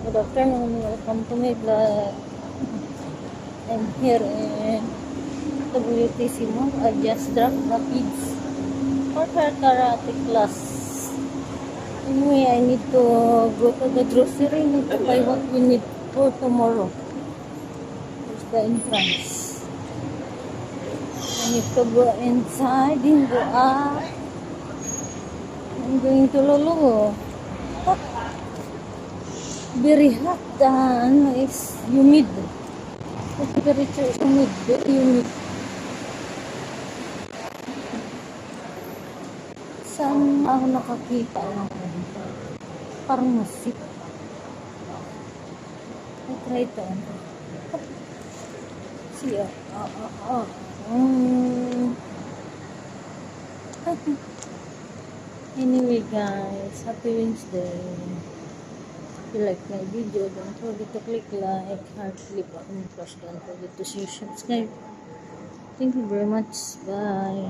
Good afternoon, welcome to my vlog. I'm here in WTC Mall. I just dropped the kids for her karate class. Anyway, I need to go to the grocery. Need to buy what we need for tomorrow. There's the entrance. I need to go inside and go up. I'm going to Lolo. Very hot. It's humid. The temperature is humid. Very humid. Saan ako nakakita ng pharmacy? I try to. See, Anyway guys, happy Wednesday. If you like my video, don't forget to click like, heart, click button, plus don't forget to share, subscribe. Thank you very much. Bye.